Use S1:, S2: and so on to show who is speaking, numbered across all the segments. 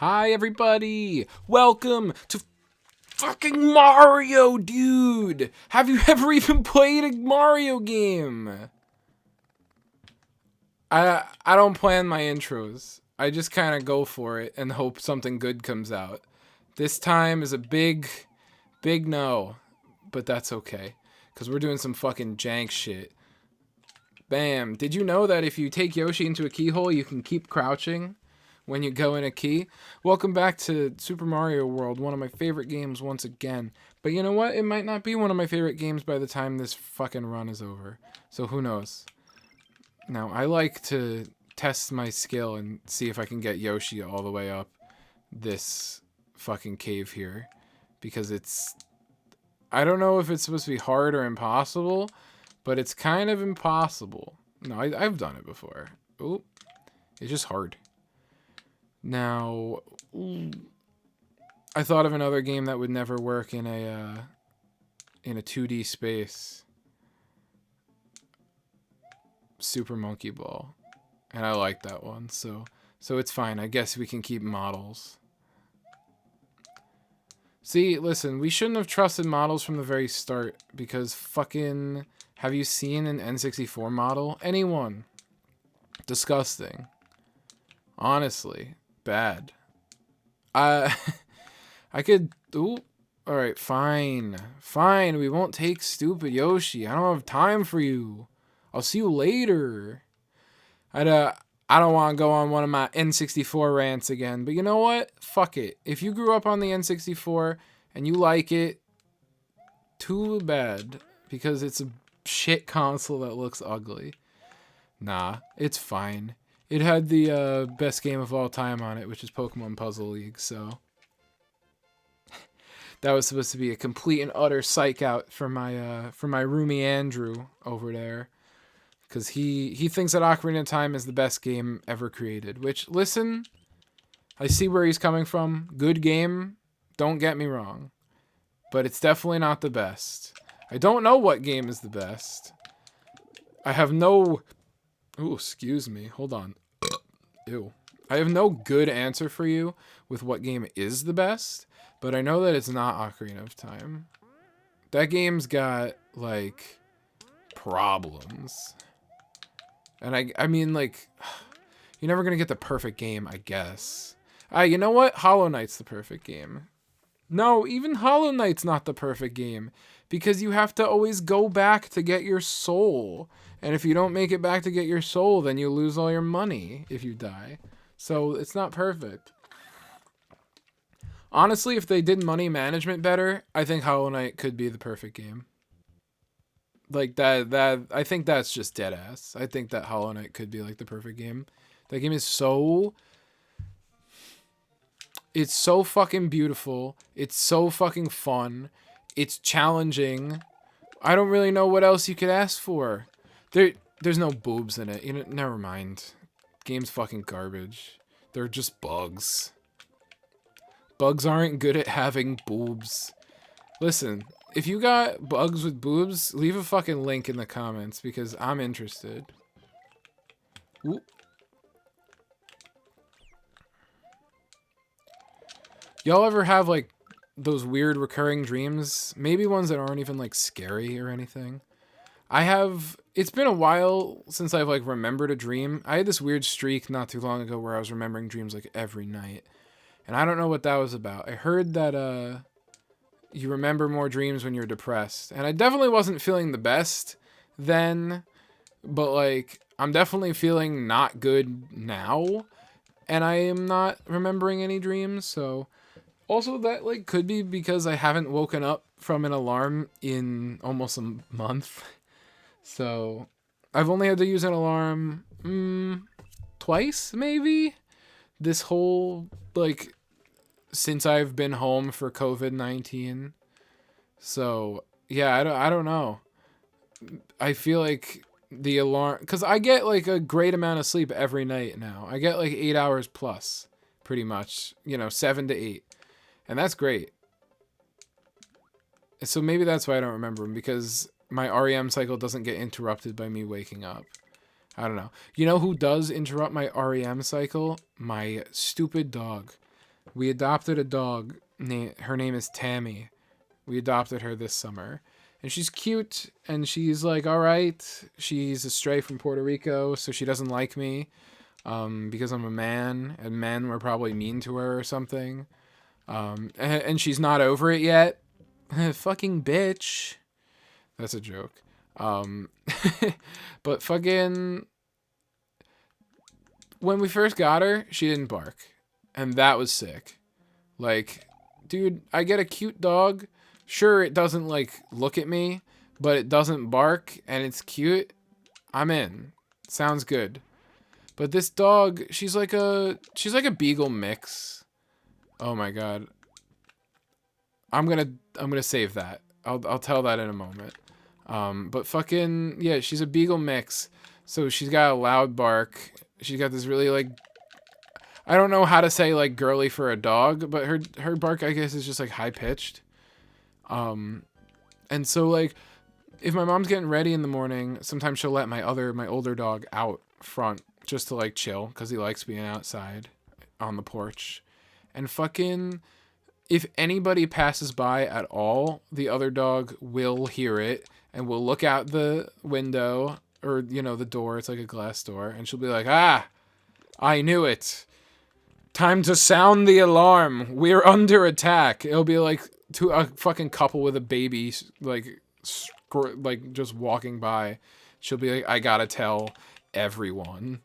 S1: Hi, everybody! Welcome to fucking Mario, dude! Have you ever even played a Mario game? I don't plan my intros. I just kind of go for it and hope something good comes out. This time is a big no, but that's okay. Because we're doing some fucking jank shit. Bam. Did you know that if you take Yoshi into a keyhole, you can keep crouching when you go in a key? Welcome back to Super Mario World, one of my favorite games once again. But you know what? It might not be one of my favorite games by the time this fucking run is over. So who knows? Now, I like to test my skill and see if I can get Yoshi all the way up this fucking cave here. Because it's... I don't know if it's supposed to be hard or impossible, but it's kind of impossible. No, I've done it before. Oop. It's just hard. Now, I thought of another game that would never work in a 2D space. Super Monkey Ball. And I like that one, so it's fine. I guess we can keep models. See, listen, we shouldn't have trusted models from the very start, because fucking... Have you seen an N64 model? Anyone? Disgusting. Honestly. Bad. I could... Ooh. Alright, fine. Fine, we won't take stupid Yoshi. I don't have time for you. I'll see you later. I don't want to go on one of my N64 rants again, but you know what? Fuck it. If you grew up on the N64 and you like it, too bad, because it's a shit console that looks ugly. Nah, it's fine. It had the best game of all time on it, which is Pokemon Puzzle League, so... That was supposed to be a complete and utter psych out for my roomie Andrew over there. Because he thinks that Ocarina of Time is the best game ever created. Which, listen, I see where he's coming from. Good game, don't get me wrong. But it's definitely not the best. I don't know what game is the best. I have no... Ooh, excuse me. Hold on. Ew. I have no good answer for you with what game is the best. But I know that it's not Ocarina of Time. That game's got, like, problems. And I mean, like, you're never going to get the perfect game, I guess. You know what? Hollow Knight's the perfect game. No, even Hollow Knight's not the perfect game. Because you have to always go back to get your soul. And if you don't make it back to get your soul, then you lose all your money if you die. So it's not perfect. Honestly, if they did money management better, I think Hollow Knight could be the perfect game. Like, I think that's just dead ass. I think that Hollow Knight could be, like, the perfect game. That game is so... It's so fucking beautiful. It's so fucking fun. It's challenging. I don't really know what else you could ask for. There's no boobs in it. You know, never mind. Game's fucking garbage. They're just bugs. Bugs aren't good at having boobs. Listen, if you got bugs with boobs, leave a fucking link in the comments because I'm interested. Ooh. Y'all ever have, like, those weird recurring dreams? Maybe ones that aren't even, like, scary or anything. I have... It's been a while since I've, like, remembered a dream. I had this weird streak not too long ago where I was remembering dreams, like, every night. And I don't know what that was about. I heard that, you remember more dreams when you're depressed. And I definitely wasn't feeling the best then. But, like, I'm definitely feeling not good now. And I am not remembering any dreams, so... Also, that, like, could be because I haven't woken up from an alarm in almost a month. So, I've only had to use an alarm, twice, maybe? This whole, like, since I've been home for COVID-19. So, yeah, I don't know. I feel like the alarm... Because I get, like, a great amount of sleep every night now. I get, like, 8 hours plus, pretty much. You know, 7 to 8. And that's great. So maybe that's why I don't remember them, because my REM cycle doesn't get interrupted by me waking up. I don't know. You know who does interrupt my REM cycle? My stupid dog. We adopted a dog. Her name is Tammy. We adopted her this summer. And she's cute, and she's like, all right. She's a stray from Puerto Rico, so she doesn't like me because I'm a man, and men were probably mean to her or something. And she's not over it yet. Fucking bitch. That's a joke. Um, but fucking, when we first got her, she didn't bark. And that was sick. Like, dude, I get a cute dog. Sure, it doesn't, like, look at me, but it doesn't bark, and it's cute. I'm in. Sounds good. But this dog, she's like a beagle mix. Oh my god. I'm gonna save that. I'll tell that in a moment. But fucking, yeah, she's a beagle mix. So she's got a loud bark. She's got this really, like, I don't know how to say, like, girly for a dog, but her bark, I guess, is just, like, high-pitched. And so, like, if my mom's getting ready in the morning, sometimes she'll let my older dog out front just to, like, chill, because he likes being outside on the porch. And fucking, if anybody passes by at all, the other dog will hear it and will look out the window, or, you know, the door. It's like a glass door. And she'll be like, ah, I knew it. Time to sound the alarm. We're under attack. It'll be like to a fucking couple with a baby, like just walking by. She'll be like, I gotta tell everyone.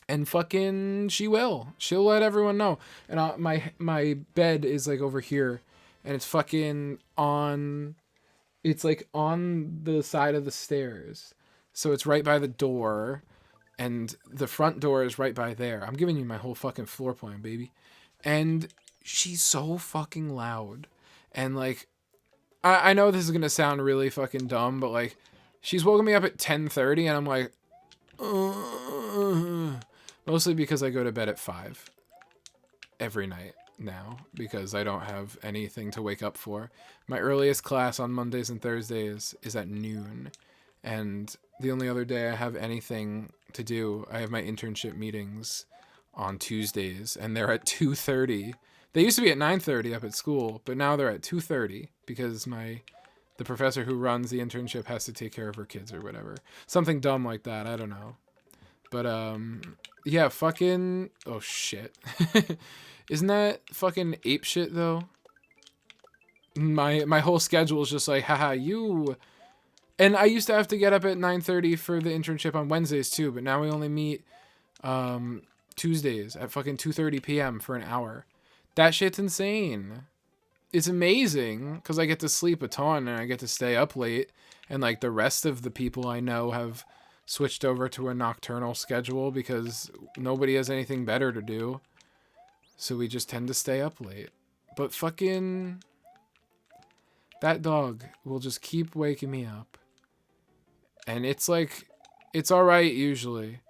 S1: And fucking, she will. She'll let everyone know. And my bed is like over here, and it's fucking on. It's like on the side of the stairs, so it's right by the door, and the front door is right by there. I'm giving you my whole fucking floor plan, baby. And she's so fucking loud, and like, I know this is gonna sound really fucking dumb, but like, she's woken me up at 10:30, and I'm like, mostly because I go to bed at 5 every night now, because I don't have anything to wake up for. My earliest class on Mondays and Thursdays is at noon, and the only other day I have anything to do, I have my internship meetings on Tuesdays, and they're at 2:30. They used to be at 9:30 up at school, but now they're at 2:30 because the professor who runs the internship has to take care of her kids or whatever. Something dumb like that, I don't know. But yeah, fucking, oh shit. Isn't that fucking ape shit though? My whole schedule is just like, haha, you. And I used to have to get up at 9:30 for the internship on Wednesdays too, but now we only meet Tuesdays at fucking 2:30 p.m. for an hour. That shit's insane. It's amazing because I get to sleep a ton and I get to stay up late, and like the rest of the people I know have switched over to a nocturnal schedule because nobody has anything better to do. So we just tend to stay up late. But fucking, that dog will just keep waking me up. And it's like, it's alright usually,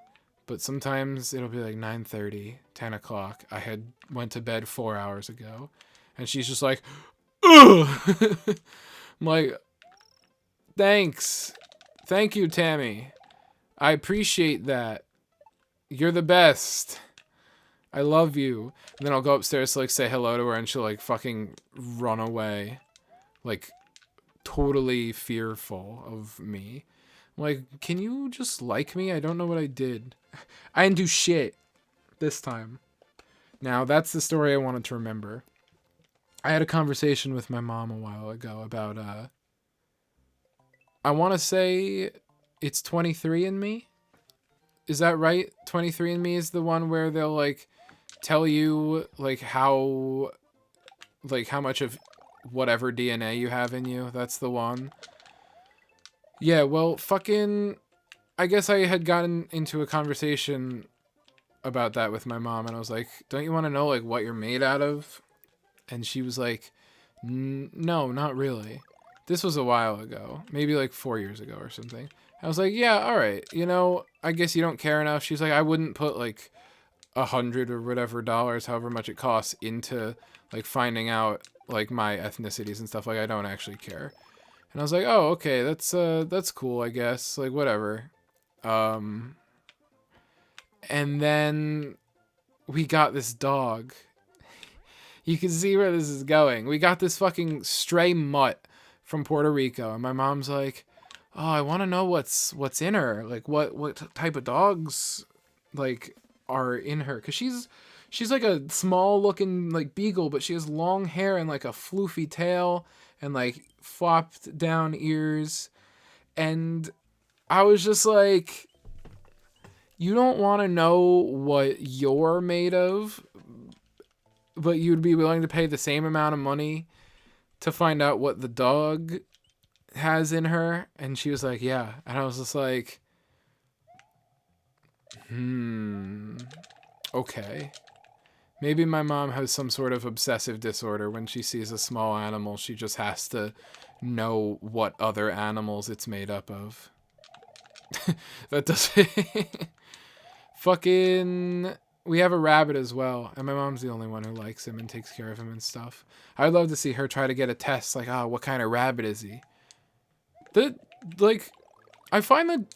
S1: but sometimes it'll be like 9:30, 10 o'clock. I went to bed 4 hours ago, and she's just like, ugh! I'm like, thanks. Thank you, Tammy. I appreciate that. You're the best. I love you. And then I'll go upstairs to like say hello to her, and she'll like fucking run away. Like, totally fearful of me. I'm like, can you just like me? I don't know what I did. I didn't do shit this time. Now, that's the story I wanted to remember. I had a conversation with my mom a while ago about, I want to say it's 23andMe. Is that right? 23andMe is the one where they'll like tell you like how much of whatever DNA you have in you. That's the one. Yeah, well, fucking, I guess I had gotten into a conversation about that with my mom, and I was like, don't you want to know like what you're made out of? And she was like, no, not really. This was a while ago, maybe like 4 years ago or something. I was like, yeah, all right. You know, I guess you don't care enough. She's like, I wouldn't put like $100 or whatever dollars, however much it costs, into like finding out like my ethnicities and stuff. Like, I don't actually care. And I was like, oh, okay, that's cool, I guess. Like, whatever. And then we got this dog. You can see where this is going. We got this fucking stray mutt from Puerto Rico, and my mom's like, "Oh, I want to know what's in her. Like, what type of dogs, like, are in her? Cause she's like a small looking like beagle, but she has long hair and like a floofy tail and like flopped down ears." And I was just like, you don't want to know what you're made of, but you'd be willing to pay the same amount of money to find out what the dog has in her? And she was like, yeah. And I was just like, okay. Maybe my mom has some sort of obsessive disorder. When she sees a small animal, she just has to know what other animals it's made up of. That doesn't... Fucking... We have a rabbit as well, and my mom's the only one who likes him and takes care of him and stuff. I'd love to see her try to get a test, like, what kind of rabbit is he? I find that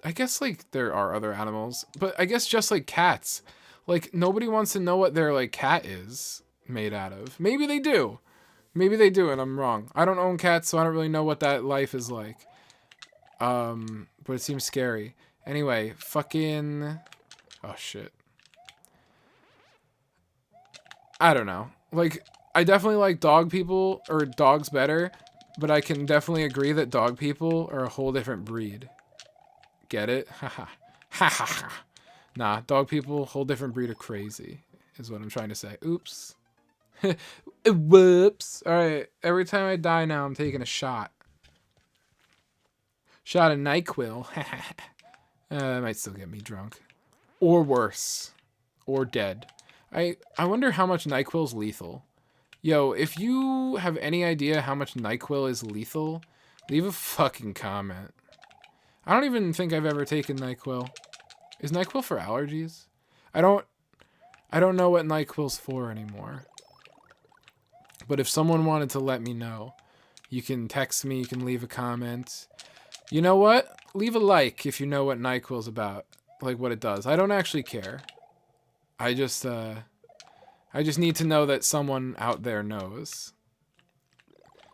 S1: I guess, like, there are other animals, but I guess just like cats. Like, nobody wants to know what their, like, cat is made out of. Maybe they do. Maybe they do, and I'm wrong. I don't own cats, so I don't really know what that life is like. But it seems scary. Anyway, fucking... Oh, shit. I don't know. Like, I definitely like dog people, or dogs better, but I can definitely agree that dog people are a whole different breed. Get it? Haha. Ha ha ha. Nah, dog people, whole different breed of crazy, is what I'm trying to say. Oops. Whoops. Alright, every time I die now, I'm taking a shot. Shot of NyQuil. That might still get me drunk. Or worse. Or dead. I wonder how much NyQuil's lethal. Yo, if you have any idea how much NyQuil is lethal, leave a fucking comment. I don't even think I've ever taken NyQuil. Is NyQuil for allergies? I don't know what NyQuil's for anymore. But if someone wanted to let me know, you can text me, you can leave a comment. You know what? Leave a like if you know what NyQuil's about. Like what it does. I don't actually care. I just need to know that someone out there knows.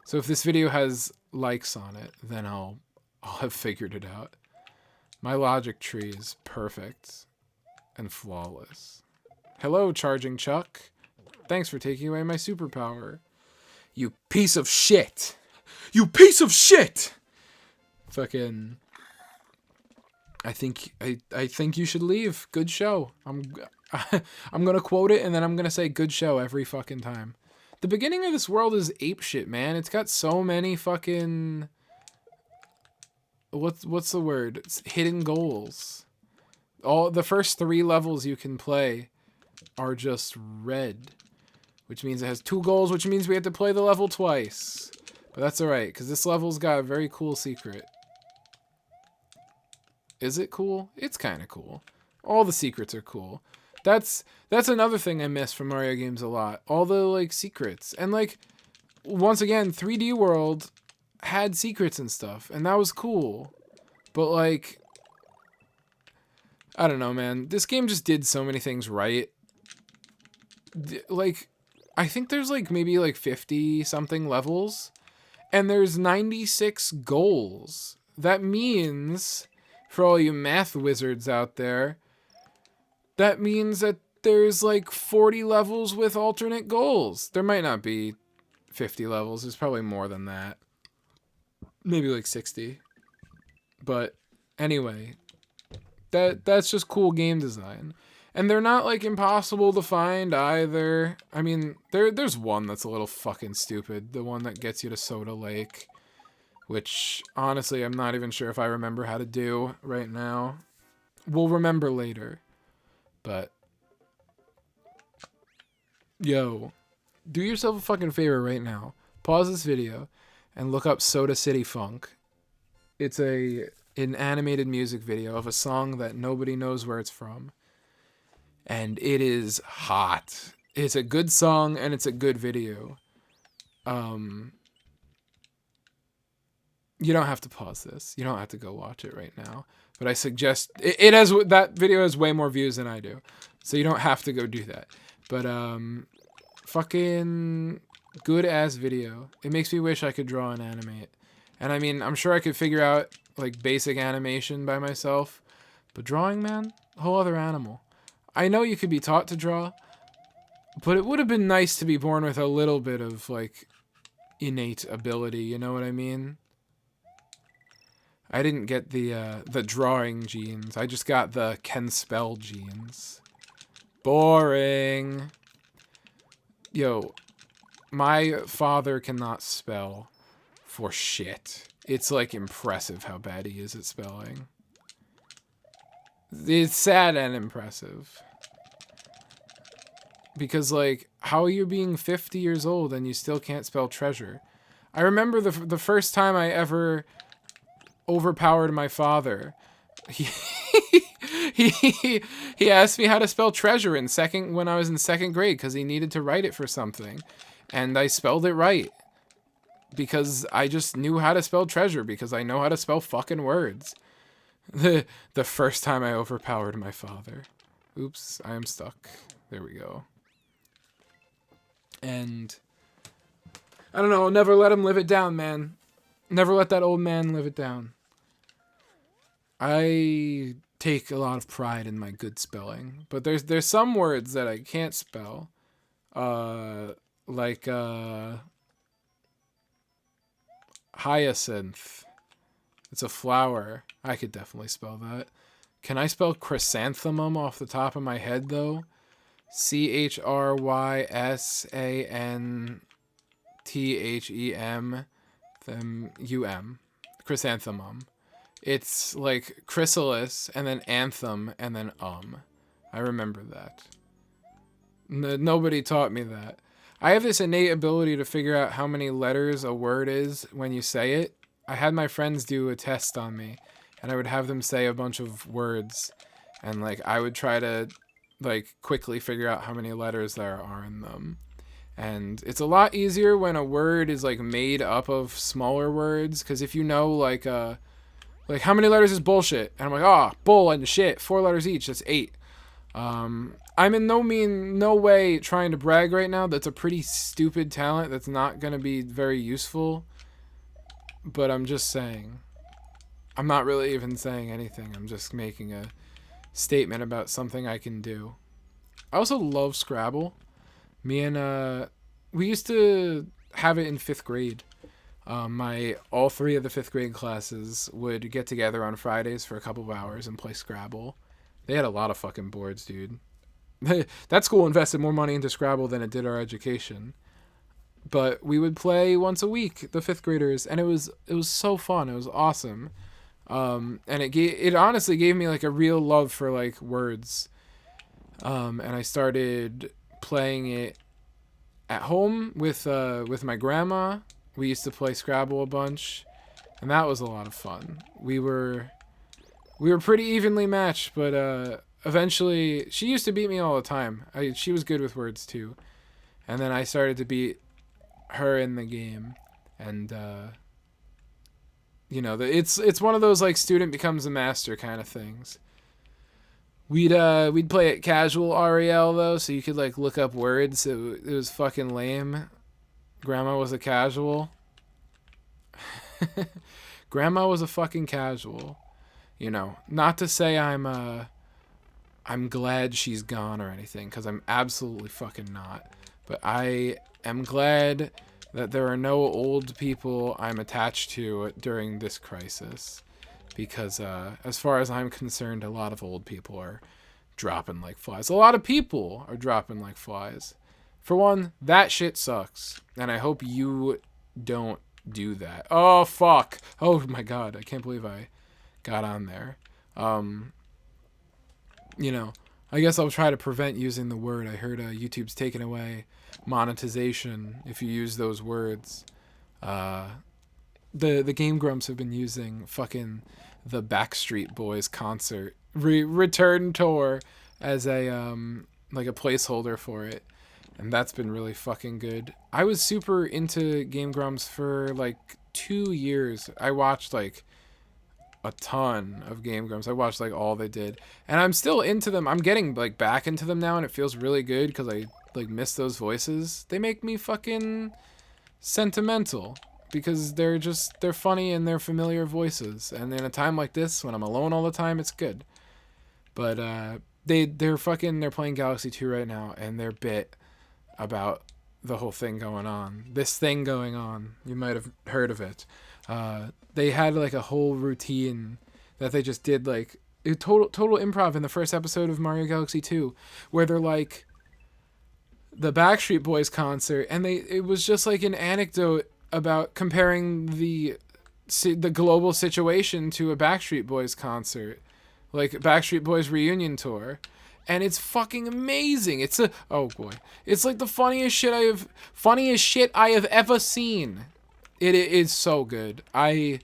S1: So if this video has likes on it, then I'll have figured it out. My logic tree is perfect and flawless. Hello, Charging Chuck. Thanks for taking away my superpower. You piece of shit. You piece of shit! Fucking... I think you should leave. Good show. I'm gonna quote it and then I'm gonna say good show every fucking time. The beginning of this world is apeshit, man. It's got so many fucking... What's the word? It's hidden goals. All the first 3 levels you can play are just red, which means it has 2 goals, which means we have to play the level twice. But that's alright, because this level's got a very cool secret. Is it cool? It's kind of cool. All the secrets are cool. That's another thing I miss from Mario games a lot. All the, like, secrets. And, like, once again, 3D World had secrets and stuff, and that was cool. But, like, I don't know, man. This game just did so many things right. Like, I think there's, like, maybe, like, 50-something levels, and there's 96 goals. That means, for all you math wizards out there, that means that there's, like, 40 levels with alternate goals. There might not be 50 levels. There's probably more than that. Maybe, like, 60. But, anyway, that's just cool game design. And they're not, like, impossible to find either. I mean, there's one that's a little fucking stupid. The one that gets you to Soda Lake. Which, honestly, I'm not even sure if I remember how to do right now. We'll remember later. But, yo, do yourself a fucking favor right now. Pause this video and look up Soda City Funk. It's an animated music video of a song that nobody knows where it's from. And it is hot. It's a good song and it's a good video. You don't have to pause this. You don't have to go watch it right now. But I suggest... It has... That video has way more views than I do. So you don't have to go do that. But, Fucking good ass video. It makes me wish I could draw and animate. And I mean, I'm sure I could figure out like basic animation by myself, but drawing, man, a whole other animal. I know you could be taught to draw, but it would have been nice to be born with a little bit of like innate ability, you know what I mean? I didn't get the drawing genes. I just got the can spell genes. Boring. Yo, my father cannot spell for shit. It's like impressive how bad he is at spelling. It's sad and impressive. Because like, how are you being 50 years old and you still can't spell treasure? I remember the first time I ever overpowered my father. He asked me how to spell treasure when I was in second grade because he needed to write it for something, and I spelled it right because I just knew how to spell treasure because I know how to spell fucking words. The first time I overpowered my father. Oops, I am stuck. There we go. And I don't know, never let him live it down, man. Never let that old man live it down. I take a lot of pride in my good spelling, but there's some words that I can't spell. Like hyacinth. It's a flower. I could definitely spell that. Can I spell chrysanthemum off the top of my head though? Chrysanthem UM. Chrysanthemum. It's like chrysalis and then anthem and then I remember that. Nobody taught me that. I have this innate ability to figure out how many letters a word is when you say it. I had my friends do a test on me, and I would have them say a bunch of words, and like I would try to like quickly figure out how many letters there are in them. And it's a lot easier when a word is like made up of smaller words, because if you know like how many letters is bullshit, and I'm like, bull and shit, 4 letters each, that's 8. I'm in no way trying to brag right now. That's a pretty stupid talent that's not going to be very useful. But I'm just saying. I'm not really even saying anything. I'm just making a statement about something I can do. I also love Scrabble. Me and, we used to have it in 5th grade. All 3 of the 5th grade classes would get together on Fridays for a couple of hours and play Scrabble. They had a lot of fucking boards, dude. That school invested more money into Scrabble than it did our education. But we would play once a week, the 5th graders, and it was so fun. It was awesome. And it honestly gave me like a real love for like words. And I started playing it at home with my grandma. We used to play Scrabble a bunch, and that was a lot of fun. We were pretty evenly matched, but eventually she used to beat me all the time. She was good with words too, and then I started to beat her in the game, and it's one of those like student becomes a master kind of things. We'd play it casual REL though, so you could like look up words. It was fucking lame. Grandma was a casual. Grandma was a fucking casual. You know, not to say I'm glad she's gone or anything, because I'm absolutely fucking not. But I am glad that there are no old people I'm attached to during this crisis. Because as far as I'm concerned, a lot of old people are dropping like flies. A lot of people are dropping like flies. For one, that shit sucks. And I hope you don't do that. Oh, fuck. Oh, my God. I can't believe I got on there. I guess I'll try to prevent using the word. I heard YouTube's taking away monetization if you use those words. The Game Grumps have been using fucking the Backstreet Boys concert return tour as a like a placeholder for it, and that's been really fucking good. I was super into Game Grumps for like 2 years. I watched like a ton of Game Grumps. I watched like all they did, and I'm still into them. I'm getting like back into them now, and it feels really good because like miss those voices. They make me fucking sentimental because they're funny and they're familiar voices. And in a time like this, when I'm alone all the time, it's good. But they're playing Galaxy 2 right now, and they're bit about the whole thing going on. This thing going on. You might have heard of it. They had like a whole routine that they just did, like total improv in the first episode of Mario Galaxy 2, where they're like the Backstreet Boys concert, and it was just like an anecdote about comparing the global situation to a Backstreet Boys concert, like Backstreet Boys reunion tour. And it's fucking amazing. It's like the funniest shit I have ever seen. It is so good. I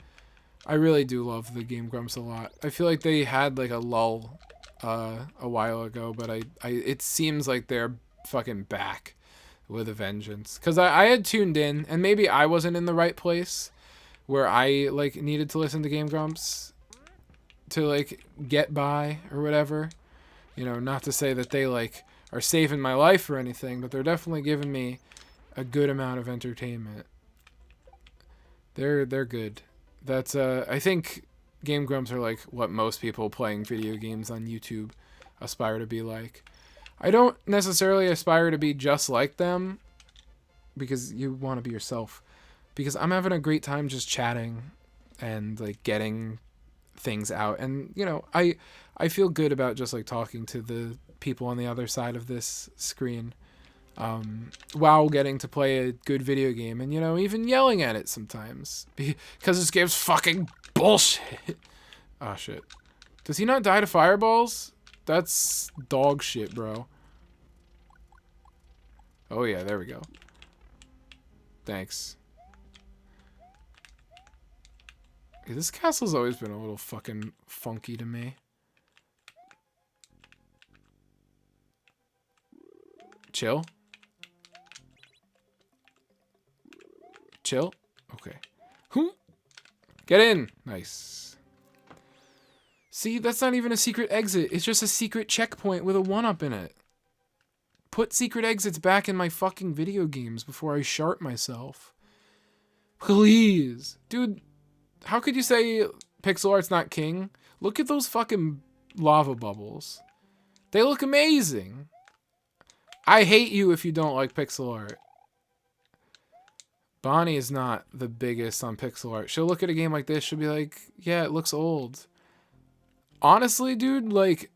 S1: really do love the Game Grumps a lot. I feel like they had like a lull a while ago, but it seems like they're fucking back with a vengeance. Cause I had tuned in, and maybe I wasn't in the right place where I like needed to listen to Game Grumps to like get by or whatever. You know, not to say that they like are saving my life or anything, but they're definitely giving me a good amount of entertainment. They're good. That's I think Game Grumps are like what most people playing video games on YouTube aspire to be like. I don't necessarily aspire to be just like them, because you want to be yourself. Because I'm having a great time just chatting and like getting things out, and you know, I feel good about just like talking to the people on the other side of this screen, while getting to play a good video game, and you know, even yelling at it sometimes because this game's fucking bullshit. Oh shit, does he not die to fireballs? That's dog shit, bro. Oh yeah, there we go. Thanks. Yeah, this castle's always been a little fucking funky to me. Chill. Chill. Okay. Get in. Nice. See, that's not even a secret exit. It's just a secret checkpoint with a 1-up in it. Put secret exits back in my fucking video games before I shart myself. Please. Dude, how could you say pixel art's not king? Look at those fucking lava bubbles. They look amazing. I hate you if you don't like pixel art. Bonnie is not the biggest on pixel art. She'll look at a game like this, she'll be like, yeah, it looks old. Honestly, dude, like,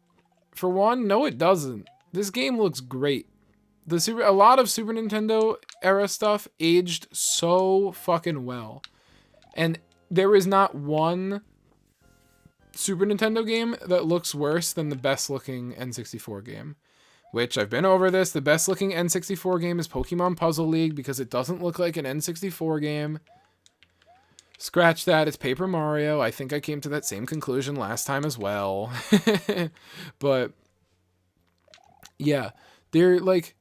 S1: for one, no it doesn't. This game looks great. A lot of Super Nintendo era stuff aged so fucking well. And there is not one Super Nintendo game that looks worse than the best looking N64 game. Which, I've been over this, the best looking N64 game is Pokemon Puzzle League because it doesn't look like an N64 game. Scratch that, it's Paper Mario. I think I came to that same conclusion last time as well. But, yeah, they're like,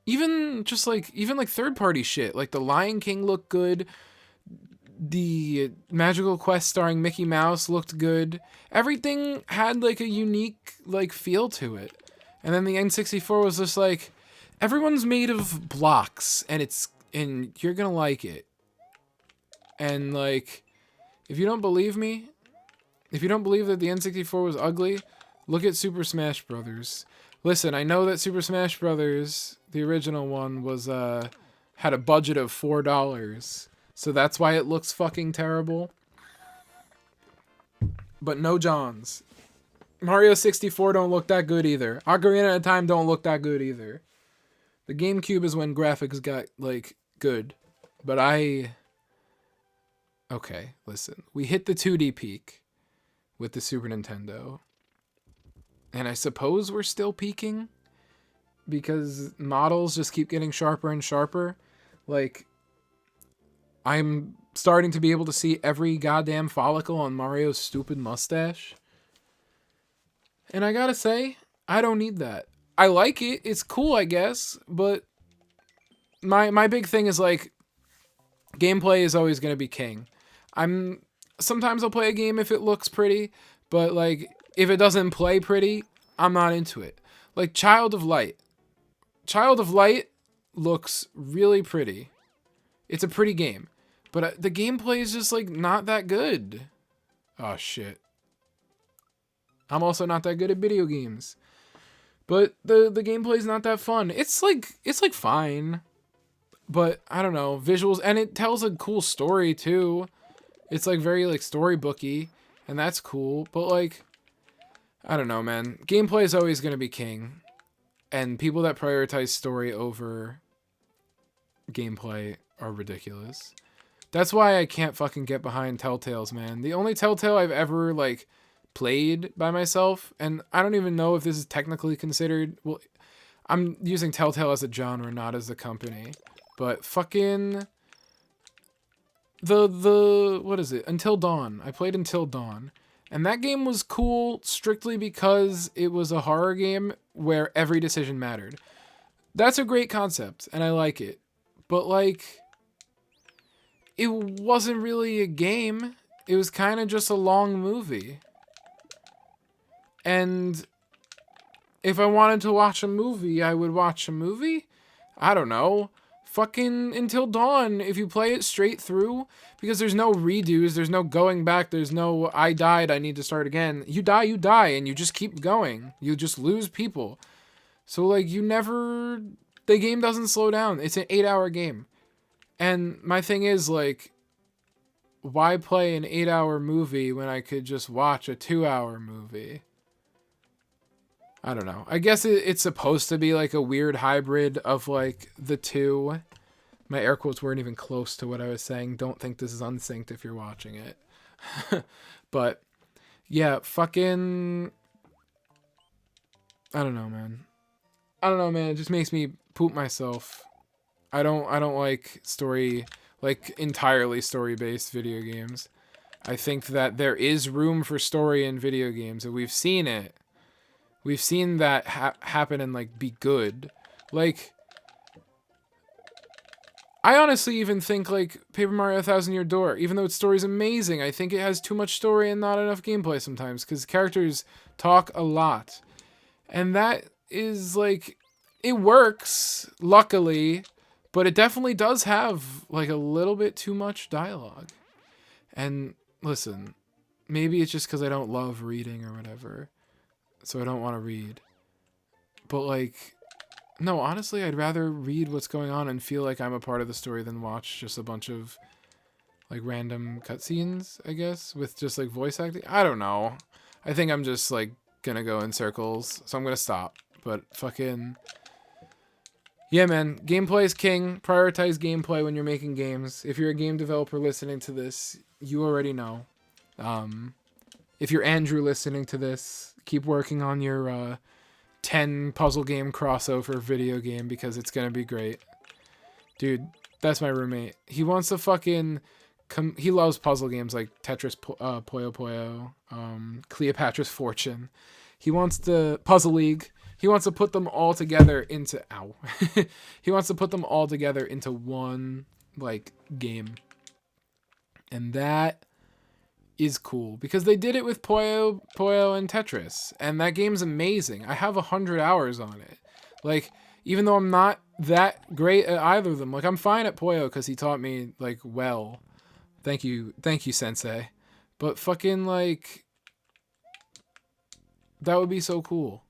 S1: even third-party shit, like the Lion King looked good. The Magical Quest starring Mickey Mouse looked good. Everything had like a unique like feel to it. And then the N64 was just like, everyone's made of blocks, and you're gonna like it. And like, if you don't believe me, if you don't believe that the N64 was ugly, look at Super Smash Brothers. Listen, I know that Super Smash Brothers, the original one, was had a budget of $4, so that's why it looks fucking terrible. But no Johns. Mario 64 don't look that good either. Ocarina of Time don't look that good either. The GameCube is when graphics got, like, good. But okay, listen. We hit the 2D peak with the Super Nintendo. And I suppose we're still peaking because models just keep getting sharper and sharper. Like, I'm starting to be able to see every goddamn follicle on Mario's stupid mustache. And I gotta say, I don't need that. I like it. It's cool, I guess. But my big thing is, like, gameplay is always going to be king. Sometimes I'll play a game if it looks pretty. But, like, if it doesn't play pretty, I'm not into it. Like, Child of Light. Child of Light looks really pretty. It's a pretty game. But the gameplay is just, like, not that good. Oh, shit. I'm also not that good at video games. But the gameplay is not that fun. It's like fine. But, I don't know. Visuals. And it tells a cool story, too. It's, like, very, like, storybooky. And that's cool. But, like, I don't know, man. Gameplay is always going to be king. And people that prioritize story over gameplay are ridiculous. That's why I can't fucking get behind Telltales, man. The only Telltale I've ever, like, played by myself, and I don't even know if this is technically considered, well, I'm using Telltale as a genre, not as a company, but fucking what is it? Until Dawn. I played Until Dawn, and that game was cool strictly because it was a horror game where every decision mattered. That's a great concept, and I like it, but, like, it wasn't really a game. It was kind of just a long movie. And if I wanted to watch a movie, I would watch a movie? I don't know. Fucking Until Dawn, if you play it straight through, because there's no redos, there's no going back, there's no I died, I need to start again. You die, and you just keep going. You just lose people. So, like, the game doesn't slow down. It's an 8-hour game. And my thing is, like, why play an 8-hour movie when I could just watch a 2-hour movie? I don't know. I guess it's supposed to be, like, a weird hybrid of, like, the two. My air quotes weren't even close to what I was saying. Don't think this is unsynced if you're watching it. But, yeah, fucking... I don't know, man. It just makes me poop myself. I don't like entirely story-based video games. I think that there is room for story in video games, and we've seen it. We've seen that happen and, like, be good. Like, I honestly even think, like, Paper Mario 1,000 Year Door, even though its story is amazing, I think it has too much story and not enough gameplay sometimes, because characters talk a lot. And that is, like, it works, luckily, but it definitely does have, like, a little bit too much dialogue. And, listen, maybe it's just because I don't love reading or whatever, so I don't want to read. But, like, no, honestly, I'd rather read what's going on and feel like I'm a part of the story than watch just a bunch of, like, random cutscenes, I guess, with just, like, voice acting. I don't know. I think I'm just, like, gonna go in circles, so I'm gonna stop. But fucking... yeah, man, gameplay is king. Prioritize gameplay when you're making games. If you're a game developer listening to this, you already know. If you're Andrew listening to this, keep working on your 10 puzzle game crossover video game because it's going to be great. Dude, that's my roommate. He wants to fucking... he loves puzzle games like Tetris, Puyo Puyo, Cleopatra's Fortune. He wants to... Puzzle League. He wants to put them all together into... Ow. He wants to put them all together into one, like, game. And that is cool. Because they did it with Puyo and Tetris. And that game's amazing. I have 100 hours on it. Like, even though I'm not that great at either of them. Like, I'm fine at Puyo because he taught me, like, well. Thank you, Sensei. But fucking, like... that would be so cool.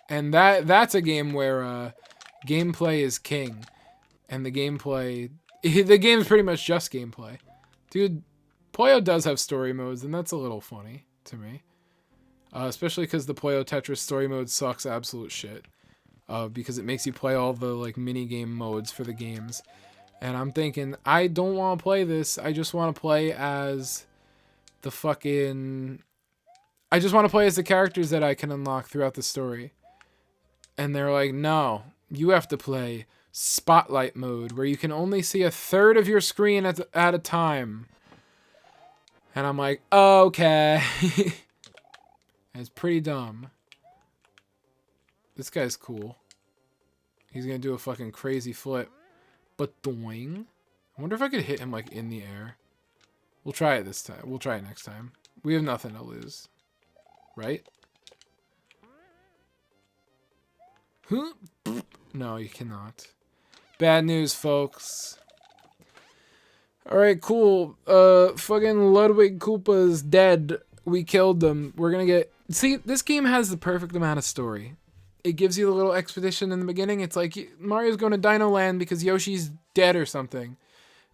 S1: And that's a game where gameplay is king. And the gameplay... the game's pretty much just gameplay. Dude, Puyo does have story modes, and that's a little funny to me. Especially because the Puyo Tetris story mode sucks absolute shit. Because it makes you play all the, like, mini-game modes for the games. And I'm thinking, I don't want to play this. I just want to play as the fucking... I just want to play as the characters that I can unlock throughout the story. And they're like, no, you have to play Spotlight mode, where you can only see a third of your screen at a time. And I'm like, okay. It's pretty dumb. This guy's cool. He's gonna do a fucking crazy flip. But doing? I wonder if I could hit him, like, in the air. We'll try it this time. We'll try it next time. We have nothing to lose. Right? No, you cannot. Bad news, folks. Alright, cool. Fucking Ludwig Koopa's dead. We killed them. We're gonna get... See, this game has the perfect amount of story. It gives you the little expedition in the beginning. It's like Mario's going to Dino Land because Yoshi's dead or something.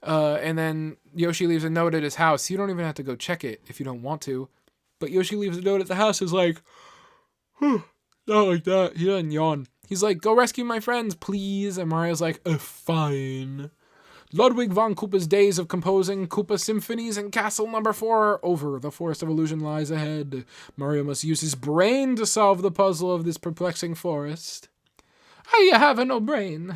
S1: And then Yoshi leaves a note at his house. You don't even have to go check it if you don't want to. But Yoshi leaves a note at the house. Is like, not like that. He doesn't yawn. He's like, go rescue my friends, please. And Mario's like, fine. Ludwig von Koopa's days of composing Koopa symphonies in Castle Number 4 are over. The Forest of Illusion lies ahead. Mario must use his brain to solve the puzzle of this perplexing forest. I have no brain.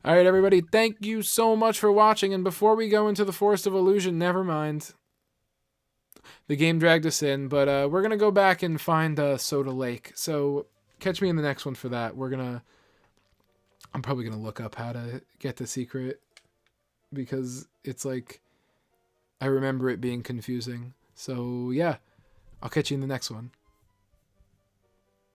S1: Alright, everybody, thank you so much for watching. And before we go into the Forest of Illusion, never mind. The game dragged us in, but we're going to go back and find Soda Lake. So catch me in the next one for that. I'm probably going to look up how to get the secret because it's like, I remember it being confusing. So yeah, I'll catch you in the next one.